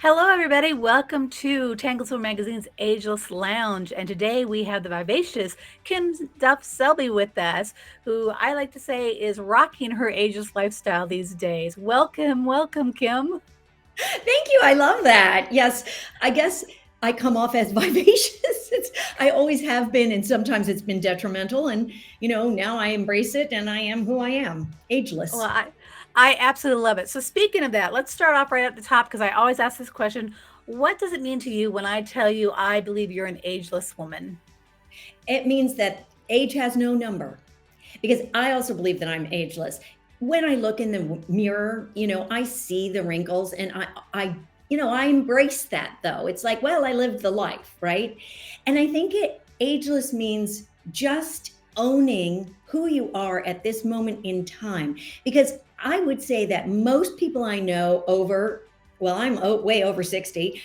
Hello, everybody. Welcome to Tangled Swim Magazine's Ageless Lounge. And today we have the vivacious Kim Duff Selby with us, who I like to say is rocking her ageless lifestyle these days. Welcome, Kim. Thank you. I love that. Yes, I guess I come off as vivacious. I always have been, and sometimes it's been detrimental. And, now I embrace it and I am who I am, Well, ageless. I absolutely love it. So, speaking of that, let's start off right at the top because I always ask this question. What does it mean to you when I tell you I believe you're an ageless woman? It means that age has no number because I also believe that I'm ageless. When I look in the mirror, I see the wrinkles and I embrace that though. It's like, well, I lived the life, right? And I think ageless means just owning who you are at this moment in time. Because I would say that most people I know I'm way over 60,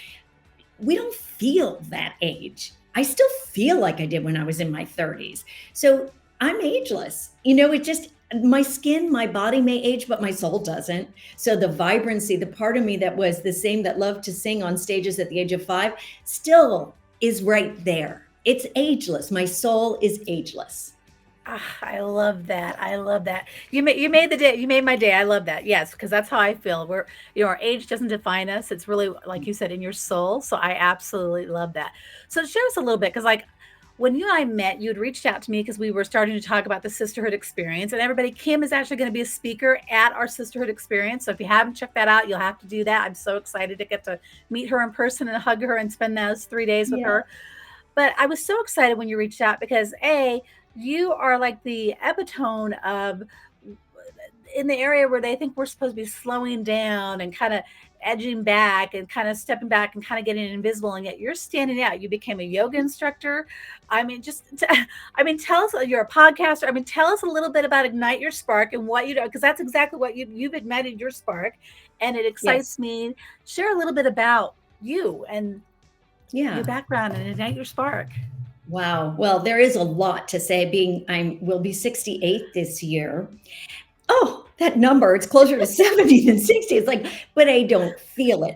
we don't feel that age. I still feel like I did when I was in my 30s. So I'm ageless. It just, my skin, my body may age, but my soul doesn't. So the vibrancy, the part of me that was the same that loved to sing on stages at the age of 5, still is right there. It's ageless. My soul is ageless. I love that. I love that. You made the day. You made my day. I love that. Yes, because that's how I feel. Our age doesn't define us. It's really like you said in your soul. So I absolutely love that. So share us a little bit because like when you and I met, you had reached out to me because we were starting to talk about the sisterhood experience. And everybody, Kim is actually going to be a speaker at our sisterhood experience. So if you haven't checked that out, you'll have to do that. I'm so excited to get to meet her in person and hug her and spend those 3 days with Yeah. her. But I was so excited when you reached out because you are like the epitome of in the area where they think we're supposed to be slowing down and kind of edging back and kind of stepping back and kind of getting invisible, and yet you're standing out. You became a yoga instructor. I mean, tell us. You're a podcaster. I mean, tell us a little bit about Ignite Your Spark and what you do, because that's exactly what you've ignited your spark, and it Yes. excites me. Share a little bit about you and your Yeah. background and Ignite Your Spark. Wow. Well, there is a lot to say. I will be 68 this year. Oh, that number, it's closer to 70 than 60. It's like, but I don't feel it.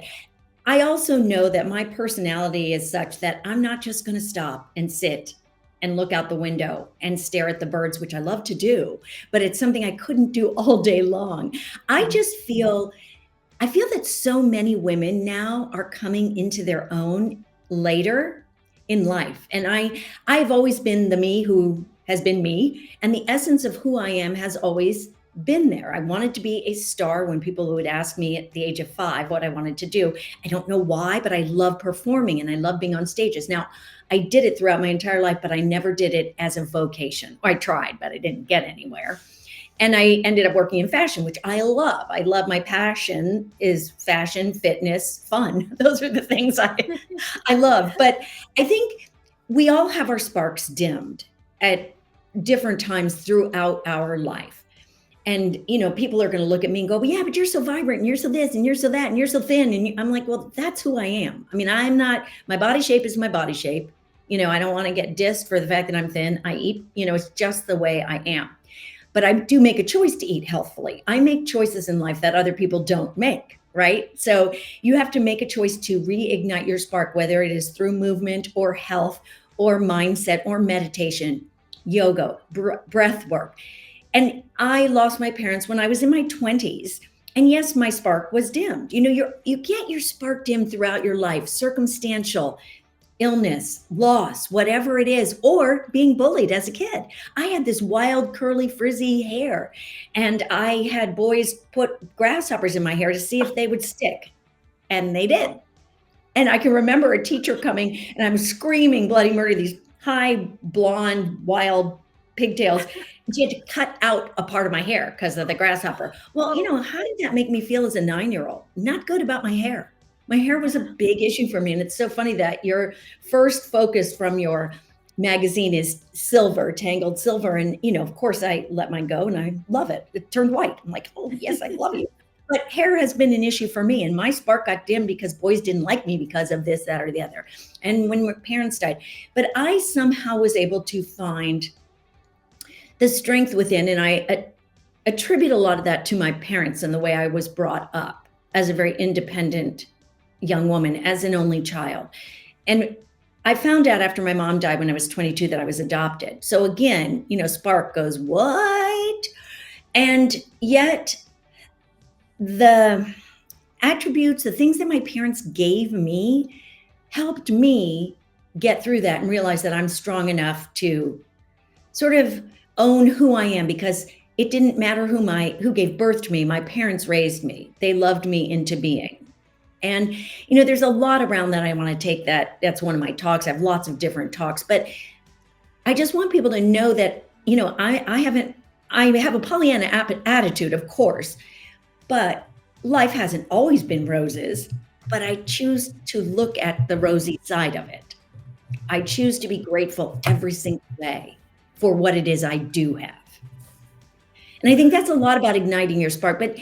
I also know that my personality is such that I'm not just going to stop and sit and look out the window and stare at the birds, which I love to do, but it's something I couldn't do all day long. I Mhm. just feel, I feel that so many women now are coming into their own later in life. And I've always been the me who has been me, and the essence of who I am has always been there. I wanted to be a star. When people would ask me at the age of 5 what I wanted to do, I don't know why, but I love performing and I love being on stages. Now, I did it throughout my entire life, but I never did it as a vocation. I tried, but I didn't get anywhere. And I ended up working in fashion, which I love. I love, my passion is fashion, fitness, fun. Those are the things I love. But I think we all have our sparks dimmed at different times throughout our life. And, people are going to look at me and go, well, yeah, but you're so vibrant and you're so this and you're so that and you're so thin. And I'm like, well, that's who I am. I mean, I'm not, my body shape is my body shape. I don't want to get dissed for the fact that I'm thin. I eat, it's just the way I am. But I do make a choice to eat healthfully. I make choices in life that other people don't make, right? So you have to make a choice to reignite your spark, whether it is through movement or health or mindset or meditation, yoga, breath work. And I lost my parents when I was in my 20s. And yes, my spark was dimmed. You get your spark dimmed throughout your life, circumstantial, illness, loss, whatever it is, or being bullied as a kid. I had this wild, curly, frizzy hair, and I had boys put grasshoppers in my hair to see if they would stick, and they did. And I can remember a teacher coming, and I'm screaming bloody murder, these high, blonde, wild pigtails. And she had to cut out a part of my hair because of the grasshopper. Well, Oh, how did that make me feel as a 9-year-old? Not good about my hair. My hair was a big issue for me. And it's so funny that your first focus from your magazine is silver, tangled silver. And, of course, I let mine go and I love it. It turned white. I'm like, oh, yes, I love you. But hair has been an issue for me, and my spark got dimmed because boys didn't like me because of this, that, or the other. And when my parents died, but I somehow was able to find the strength within, and I attribute a lot of that to my parents and the way I was brought up as a very independent young woman as an only child. And I found out after my mom died when I was 22 that I was adopted. So again, spark goes, what? And yet the attributes, the things that my parents gave me helped me get through that and realize that I'm strong enough to sort of own who I am, because it didn't matter who gave birth to me. My parents raised me. They loved me into being. And there's a lot around that I want to take. That's one of my talks. I have lots of different talks, but I just want people to know that I have a Pollyanna attitude, of course, but life hasn't always been roses. But I choose to look at the rosy side of it. I choose to be grateful every single day for what it is I do have. And I think that's a lot about igniting your spark. But,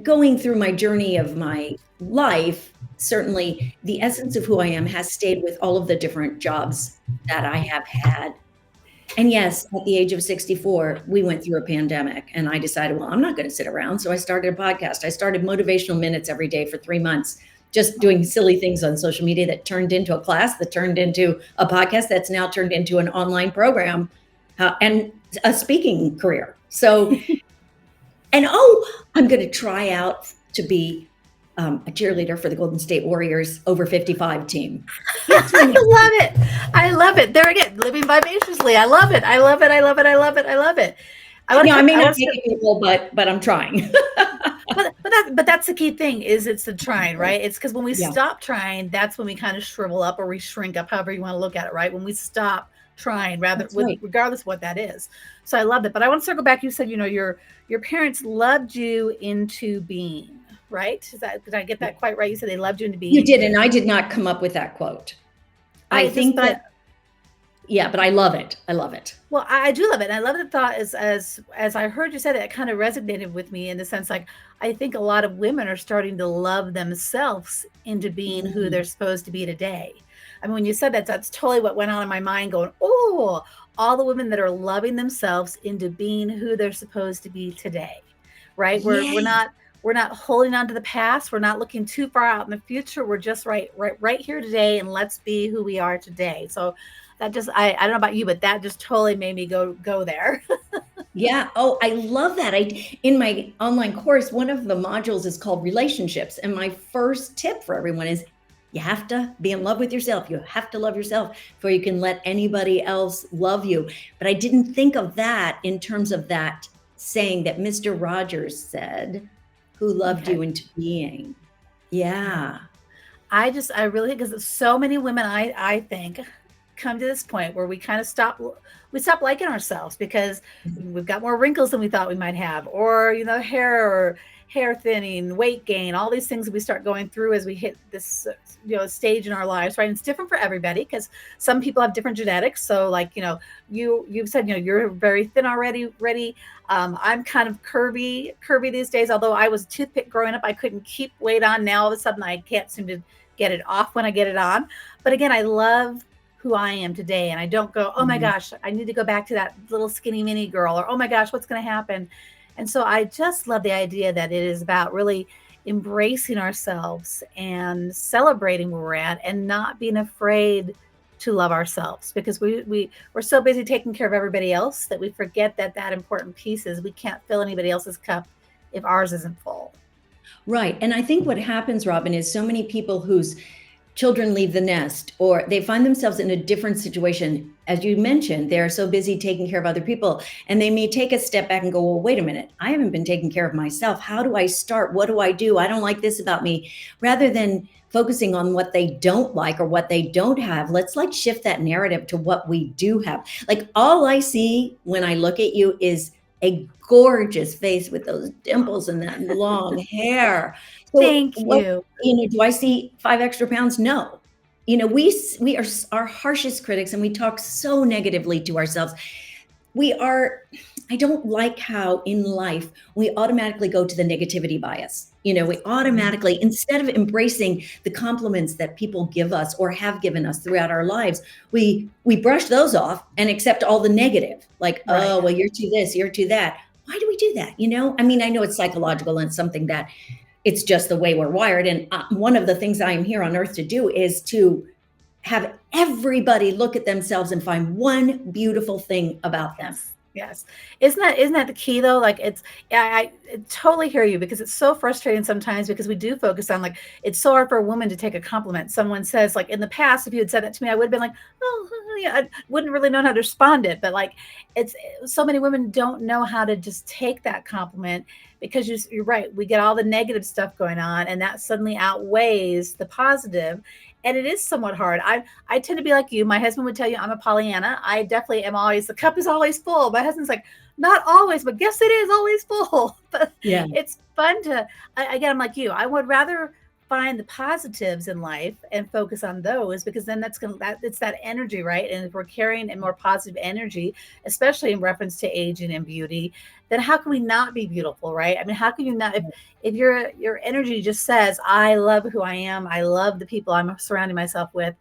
going through my journey of my life, certainly the essence of who I am has stayed with all of the different jobs that I have had. And yes, at the age of 64, we went through a pandemic, and I decided, well, I'm not going to sit around. So I started a podcast. I started motivational minutes every day for 3 months, just doing silly things on social media that turned into a class, that turned into a podcast, that's now turned into an online program, and a speaking career. So, and I'm going to try out to be a cheerleader for the Golden State Warriors over 55 team. I love it. I love it. There again, living vivaciously. I love it. I love it. I love it. I love it. I love it. I may not take it, people, but I'm trying. but that's the key thing, is it's the trying, right? It's because when we stop trying, that's when we kind of shrivel up, or we shrink up, however you want to look at it, right? When we stop trying, regardless of what that is. So I love it. But I want to circle back. You said, your parents loved you into being, right? Did I get that quite right? You said they loved you into being. You did, and I did not come up with that quote. I think that. Yeah, but I love it. I love it. Well, I do love it. And I love the thought as I heard you say that, it kind of resonated with me in the sense, like, I think a lot of women are starting to love themselves into being who they're supposed to be today. I mean, when you said that, that's totally what went on in my mind, going, oh, all the women that are loving themselves into being who they're supposed to be today, right? We're not holding on to the past. We're not looking too far out in the future. We're just right here today, and let's be who we are today. So that just, I don't know about you, but that just totally made me go there. Yeah. Oh, I love that. In my online course, one of the modules is called relationships. And my first tip for everyone is, you have to be in love with yourself. You have to love yourself before you can let anybody else love you. But I didn't think of that in terms of that saying that Mr. Rogers said, who loved you into being. Yeah. I really, because so many women, I think, come to this point where we kind of stop liking ourselves because we've got more wrinkles than we thought we might have, or hair thinning, weight gain, all these things that we start going through as we hit this stage in our lives, right? And it's different for everybody, because some people have different genetics. So like, you've said, you're very thin already. I'm kind of curvy these days. Although I was a toothpick growing up, I couldn't keep weight on. Now all of a sudden I can't seem to get it off when I get it on. But again, I love who I am today. And I don't go, oh my gosh, I need to go back to that little skinny mini girl, or, oh my gosh, what's going to happen? And so I just love the idea that it is about really embracing ourselves and celebrating where we're at, and not being afraid to love ourselves, because we're so busy taking care of everybody else that we forget that important piece is we can't fill anybody else's cup if ours isn't full. Right. And I think what happens, Robin, is so many people whose children leave the nest, or they find themselves in a different situation. As you mentioned, they're so busy taking care of other people, and they may take a step back and go, well, wait a minute, I haven't been taking care of myself. How do I start? What do I do? I don't like this about me. Rather than focusing on what they don't like or what they don't have, let's shift that narrative to what we do have. Like, all I see when I look at you is a gorgeous face with those dimples and that long hair. So thank you. Do I see 5 extra pounds? No. We are our harshest critics, and we talk so negatively to ourselves. I don't like how in life we automatically go to the negativity bias. We automatically, instead of embracing the compliments that people give us or have given us throughout our lives, we brush those off and accept all the negative. Like, right. Oh, well, you're too this, you're too that. Why do we do that? I mean, I know it's psychological and it's something that It's just the way we're wired. And one of the things I am here on earth to do is to have everybody look at themselves and find one beautiful thing about them. Yes. Yes. Isn't that the key though? Like it's yeah, I totally hear you because it's so frustrating sometimes because we do focus on like it's so hard for a woman to take a compliment. Someone says like in the past, if you had said that to me, I would have been like, oh yeah, I wouldn't really know how to respond it. But like it's so many women don't know how to just take that compliment because you're right. We get all the negative stuff going on and that suddenly outweighs the positive. And it is somewhat hard. I tend to be like you. My husband would tell you I'm a Pollyanna. I definitely am always, the cup is always full. My husband's like, not always, but guess it is always full. But Yeah. it's fun to, again, I'm like you. I would rather find the positives in life and focus on those because then it's that energy, right? And if we're carrying a more positive energy, especially in reference to aging and beauty, then how can we not be beautiful, right? I mean, how can you not, if your energy just says, I love who I am, I love the people I'm surrounding myself with,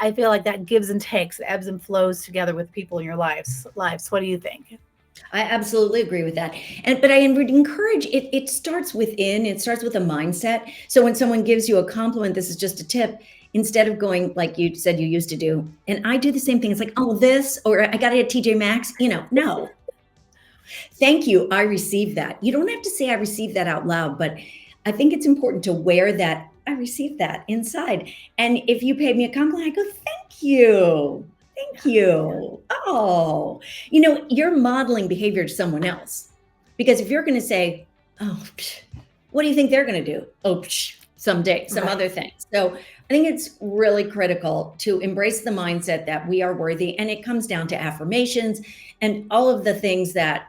I feel like that gives and takes, ebbs and flows together with people in your lives. What do you think? I absolutely agree with that. But I would encourage it. It starts within. It starts with a mindset. So when someone gives you a compliment, this is just a tip. Instead of going like you said you used to do, and I do the same thing. It's like, oh, this, or I got it at TJ Maxx. No, thank you. I received that. You don't have to say I received that out loud, but I think it's important to wear that. I received that inside. And if you paid me a compliment, I go, thank you. Thank Yeah. you. Oh, you're modeling behavior to someone else. Because if you're going to say, oh, psh, what do you think they're going to do? Oh, psh, someday, some Right. other thing. So I think it's really critical to embrace the mindset that we are worthy. And it comes down to affirmations and all of the things that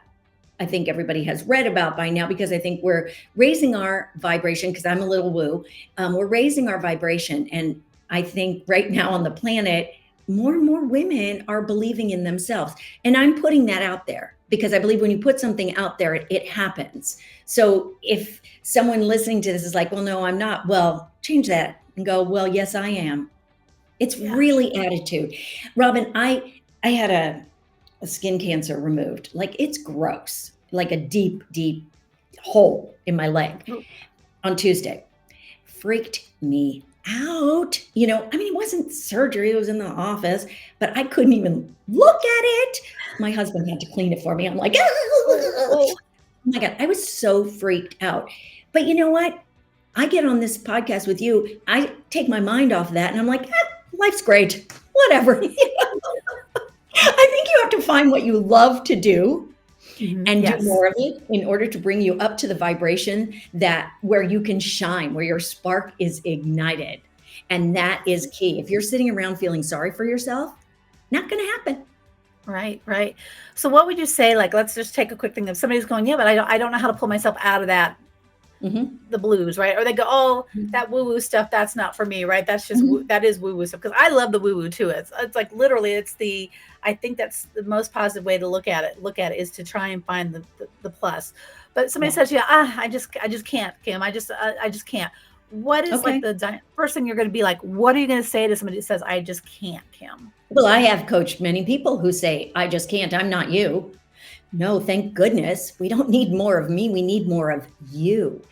I think everybody has read about by now because I think we're raising our vibration because I'm a little woo. We're raising our vibration. And I think right now on the planet, more and more women are believing in themselves. And I'm putting that out there because I believe when you put something out there, it happens. So if someone listening to this is like, well, no, I'm not, well, change that and go, well, yes, I am. It's Yeah. really attitude. Robin, I had a skin cancer removed. Like it's gross, like a deep, deep hole in my leg on Tuesday. Freaked me out. I mean, it wasn't surgery, it was in the office, but I couldn't even look at it. My husband had to clean it for me. I'm like, oh Oh, my God, I was so freaked out. But you know what? I get on this podcast with you, I take my mind off of that, and I'm like, life's great. Whatever. I think you have to find what you love to do and do yes. more of it in order to bring you up to the vibration that where you can shine, where your spark is ignited. And that is key. If you're sitting around feeling sorry for yourself, not going to happen. Right, right. So what would you say, like, let's just take a quick thing. If somebody's going, yeah, but I don't know how to pull myself out of that, Mhm. the blues, right? Or they go, oh, that woo woo stuff, that's not for me, right? That's just Mhm. that is woo woo stuff because I love the woo woo too. It's like literally, I think that's the most positive way to look at it. Look at it is to try and find the plus. But somebody Yeah. says, yeah, I just can't, Kim. I just can't. What is like Okay. the first thing you're going to be like? What are you going to say to somebody that says, I just can't, Kim? Well, I have coached many people who say, I just can't, I'm not you. No, thank goodness. We don't need more of me. We need more of you.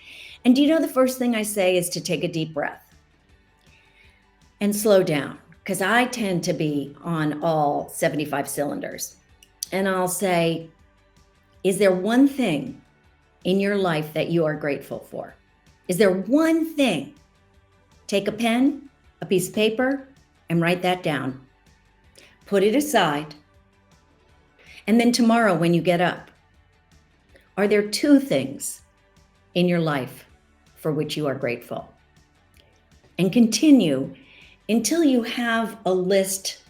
And do you know the first thing I say is to take a deep breath and slow down because I tend to be on all 75 cylinders. And I'll say, is there one thing in your life that you are grateful for? Is there one thing? Take a pen, a piece of paper, and write that down. Put it aside. And then tomorrow, when you get up, are there two things in your life for which you are grateful? And continue until you have a list.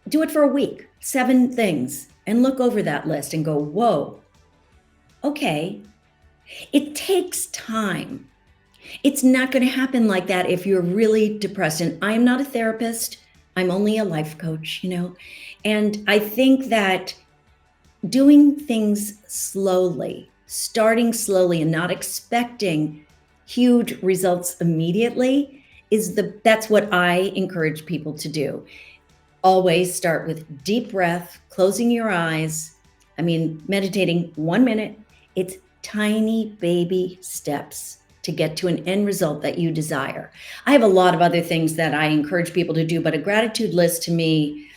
Do it for a week, 7 things, and look over that list and go, whoa, okay. It takes time. It's not going to happen like that if you're really depressed. And I am not a therapist. I'm only a life coach. And I think that doing things slowly, starting slowly and not expecting huge results immediately that's what I encourage people to do. Always start with deep breath, closing your eyes. I mean, meditating 1 minute. It's tiny baby steps to get to an end result that you desire. I have a lot of other things that I encourage people to do, but a gratitude list to me,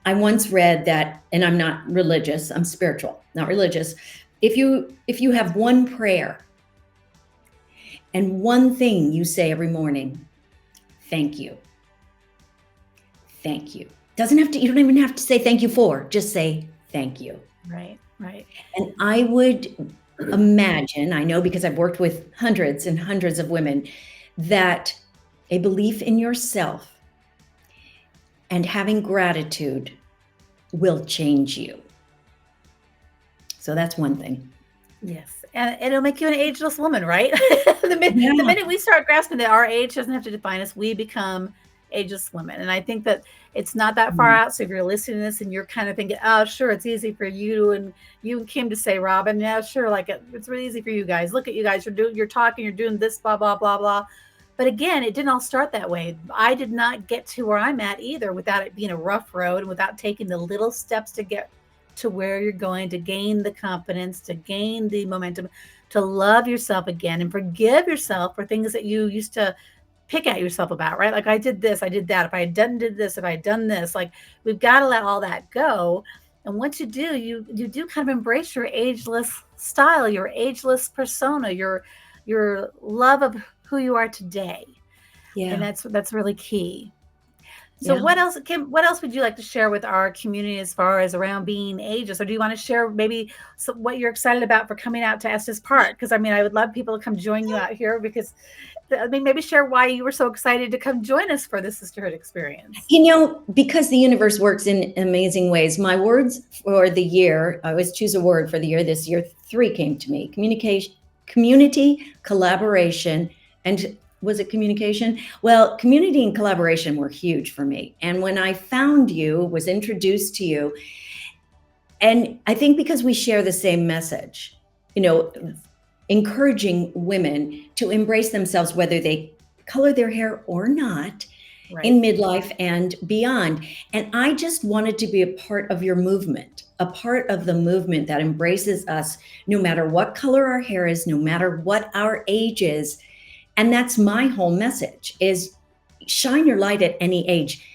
I once read that, and I'm not religious, I'm spiritual, not religious. If you have one prayer and one thing you say every morning, thank you. Thank you. Doesn't have to, you don't even have to say thank you for, just say thank you. Right, right. And I would imagine, I know because I've worked with hundreds and hundreds of women, that a belief in yourself and having gratitude will change you. So that's one thing. Yes, and it'll make you an ageless woman, right? The Yeah. minute we start grasping that our age doesn't have to define us, we become ageless women. And I think that it's not that far Mm. out. So if you're listening to this and you're kind of thinking, oh, sure, it's easy for you and Kim to say, Robin, yeah, sure, like it's really easy for you guys. Look at you guys, you're talking, you're doing this, blah, blah, blah, blah. But again, it didn't all start that way. I did not get to where I'm at either without it being a rough road and without taking the little steps to get to where you're going, to gain the confidence, to gain the momentum, to love yourself again and forgive yourself for things that you used to pick at yourself about, right? Like I did this, I did that. If I had done did this, if I had done this, like we've got to let all that go. And once you do, you do kind of embrace your ageless style, your ageless persona, your love of who you are today. And Yeah. that's really key. So Yeah. what else, Kim, what else would you like to share with our community as far as around being ages? Or do you want to share maybe what you're excited about for coming out to Estes Park? Because I mean, I would love people to come join you out here because I mean, maybe share why you were so excited to come join us for the sisterhood experience. Because the universe works in amazing ways, my words for the year, I always choose a word for the year. This year, three came to me: communication, community, collaboration, and was it communication? Well, community and collaboration were huge for me. And when I found you, was introduced to you, and I think because we share the same message, you know, Yes. encouraging women to embrace themselves, whether they color their hair or not, Right. in midlife and beyond. And I just wanted to be a part of your movement, a part of the movement that embraces us no matter what color our hair is, no matter what our age is. And that's my whole message is shine your light at any age.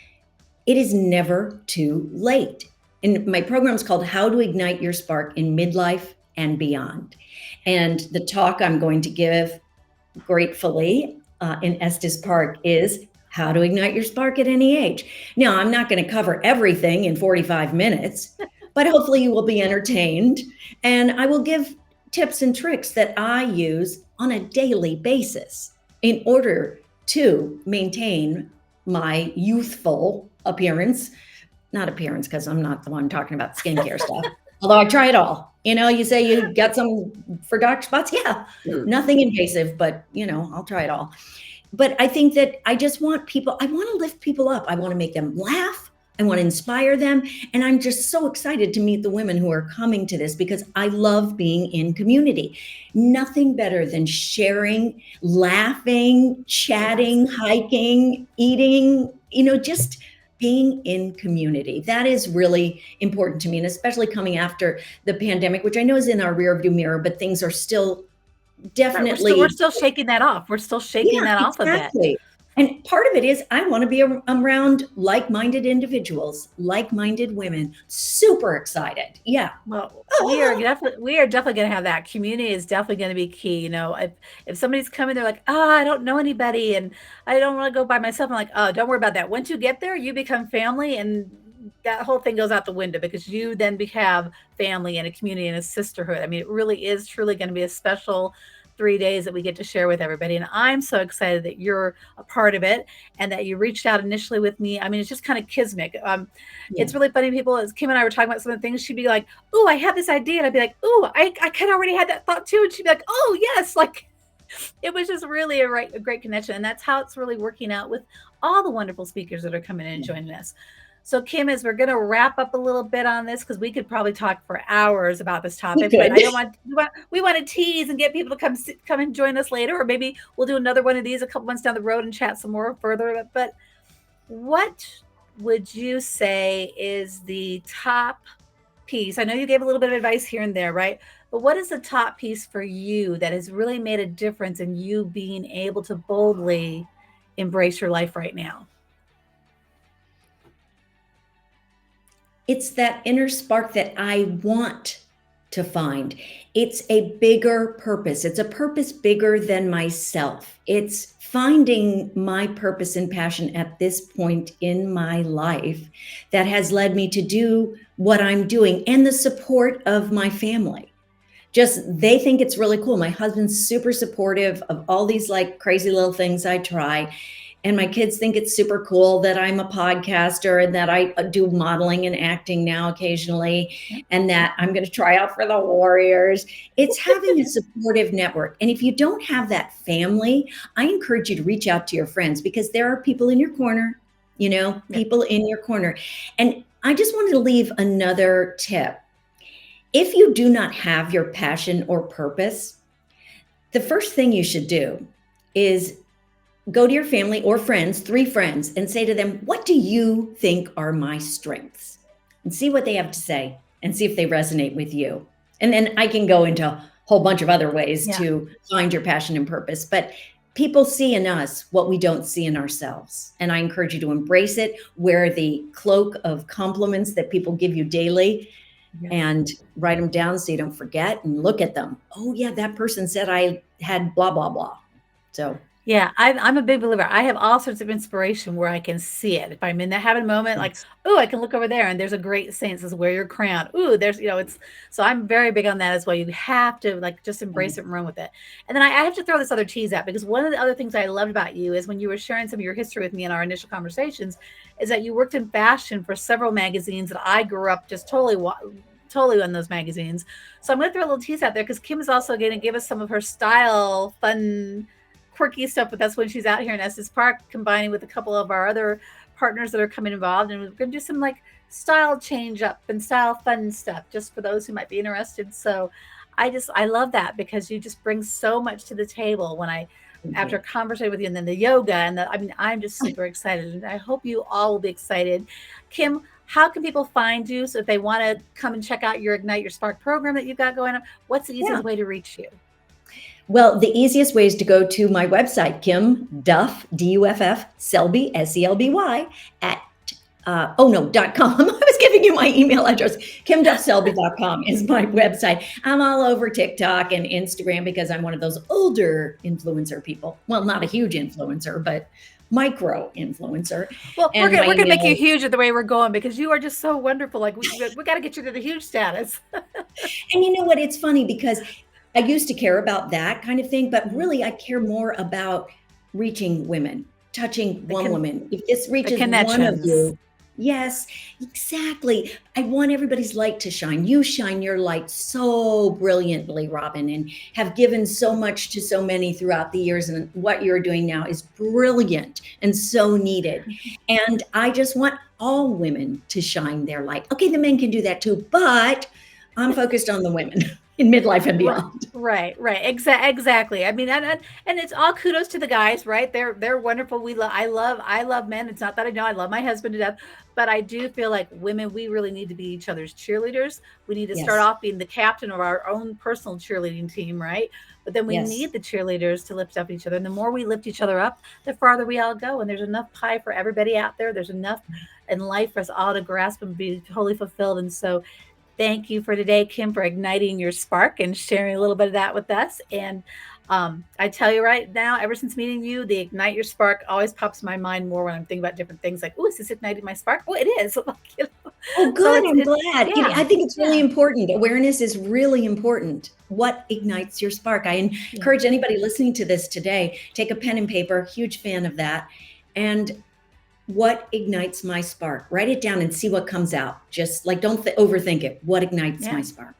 It is never too late. And my program is called How to Ignite Your Spark in Midlife and Beyond. And the talk I'm going to give gratefully in Estes Park is how to ignite your spark at any age. Now, I'm not going to cover everything in 45 minutes, but hopefully you will be entertained. And I will give tips and tricks that I use on a daily basis in order to maintain my youthful appearance. Not appearance, because I'm not the one talking about skincare stuff. Although I try it all. You say you got some for dark spots. Yeah, nothing invasive, but I'll try it all. But I think that I just want people, I want to lift people up. I want to make them laugh. I want to inspire them. And I'm just so excited to meet the women who are coming to this because I love being in community. Nothing better than sharing, laughing, Yes. chatting, hiking, eating, just being in community. That is really important to me. And especially coming after the pandemic, which I know is in our rearview mirror, but things are still Right. We're definitely. still shaking that off. We're still shaking Yeah, that off a bit. exactly. And part of it is I want to be around like-minded individuals, like-minded women. Super excited. Yeah. Well, we are definitely going to have that. Community is definitely going to be key. If somebody's coming, they're like, oh, I don't know anybody, and I don't want to go by myself. I'm like, oh, don't worry about that. Once you get there, you become family, and that whole thing goes out the window because you then have family and a community and a sisterhood. I mean, it really is truly going to be a special 3 days that we get to share with everybody. And I'm so excited that you're a part of it and that you reached out initially with me. I mean, it's just kind of kismet. Yeah. It's really funny. People, as Kim and I were talking about some of the things, she'd be like, "Oh, I have this idea," and I'd be like, "Oh, I kind of already had that thought too," and she'd be like, "Oh, yes," like it was just really a great connection, and that's how it's really working out with all the wonderful speakers that are coming in and Yeah. joining us. So, Kim, as we're going to wrap up a little bit on this, because we could probably talk for hours about this We topic, but could. I don't want to tease and get people to come and join us later, or maybe we'll do another one of these a couple months down the road and chat some more further. But what would you say is the top piece? I know you gave a little bit of advice here and there, right? But what is the top piece for you that has really made a difference in you being able to boldly embrace your life right now? It's that inner spark that I want to find. It's a bigger purpose. It's a purpose bigger than myself. It's finding my purpose and passion at this point in my life that has led me to do what I'm doing, and the support of my family. Just they think it's really cool. My husband's super supportive of all these like crazy little things I try. And my kids think it's super cool that I'm a podcaster and that I do modeling and acting now occasionally, Yep. and that I'm going to try out for the Warriors. It's having a supportive network. And if you don't have that family, I encourage you to reach out to your friends, because there are people in your corner, Yep. people in your corner. And I just wanted to leave another tip. If you do not have your passion or purpose, the first thing you should do is go to your family or friends, 3 friends, and say to them, what do you think are my strengths? And see what they have to say and see if they resonate with you. And then I can go into a whole bunch of other ways Yeah. to find your passion and purpose. But people see in us what we don't see in ourselves. And I encourage you to embrace it, wear the cloak of compliments that people give you daily, Yep. and write them down so you don't forget, and look at them. Oh, yeah, that person said I had blah, blah, blah. So, Yeah, I'm a big believer. I have all sorts of inspiration where I can see it. If I'm in that having moment, like, yes. oh, I can look over there and there's a great saying that says, wear your crown. Ooh, there's, it's so I'm very big on that as well. You have to like just embrace it and run with it. And then I have to throw this other tease out, because one of the other things I loved about you is when you were sharing some of your history with me in our initial conversations, is that you worked in fashion for several magazines that I grew up just totally on those magazines. So I'm going to throw a little tease out there, because Kim is also going to give us some of her style, fun, quirky stuff with us when she's out here in Estes Park, combining with a couple of our other partners that are coming involved. And we're going to do some like style change up and style fun stuff just for those who might be interested. So I love that, because you just bring so much to the table when Thank after you. conversating with you, and then the yoga and I mean, I'm just super excited, and I hope you all will be excited. Kim, how can people find you? So if they want to come and check out your Ignite Your Spark program that you've got going on, what's the Yeah. easiest way to reach you? Well, the easiest way is to go to my website, Kim Duff, Duff, Selby, Selby, at oh no, .com. I was giving you my email address. KimDuffSelby.com is my website. I'm all over TikTok and Instagram because I'm one of those older influencer people. Well, not a huge influencer, but micro influencer. Well, And my we're gonna make email you is, huge at the way we're going, because you are just so wonderful. Like we got to get you to the huge status. and you know what? It's funny because I used to care about that kind of thing, but Mhm. really I care more about reaching women, touching the one con- woman. If this the reaches one of connections. you, yes, exactly. I want everybody's light to shine. You shine your light so brilliantly, Robin, and have given so much to so many throughout the years. And what you're doing now is brilliant and so needed. And I just want all women to shine their light. Okay, the men can do that too, but I'm focused on the women in midlife and Right, beyond. right. Exactly. I mean, and it's all kudos to the guys, right? They're wonderful. I love men. It's not that I know I love my husband to death, but I do feel like women, we really need to be each other's cheerleaders. We need to start Yes, off being the captain of our own personal cheerleading team, right? But then we yes. need the cheerleaders to lift up each other. And the more we lift each other up, the farther we all go. And there's enough pie for everybody out there. There's enough in life for us all to grasp and be totally fulfilled. And so thank you for today, Kim, for igniting your spark and sharing a little bit of that with us. And I tell you right now, ever since meeting you, the ignite your spark always pops in my mind more when I'm thinking about different things. Like, oh, is this igniting my spark? Oh, it is. Like, Oh, so good. I'm it's glad. yeah, I think it's really yeah, important. Awareness is really important. What ignites your spark? I yeah. encourage anybody listening to this today, take a pen and paper, huge fan of that. And what ignites my spark? Write it down and see what comes out. Just like don't overthink it. What ignites Yeah. my spark?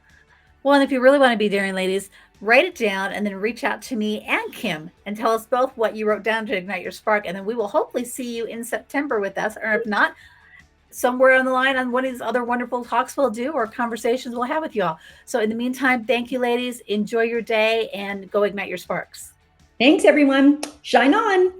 Well, and if you really want to be daring, ladies, write it down and then reach out to me and Kim and tell us both what you wrote down to ignite your spark. And then we will hopefully see you in September with us. Or if not, somewhere on the line on one of these other wonderful talks we'll do or conversations we'll have with you all. So in the meantime, thank you, ladies. Enjoy your day and go ignite your sparks. Thanks, everyone. Shine on.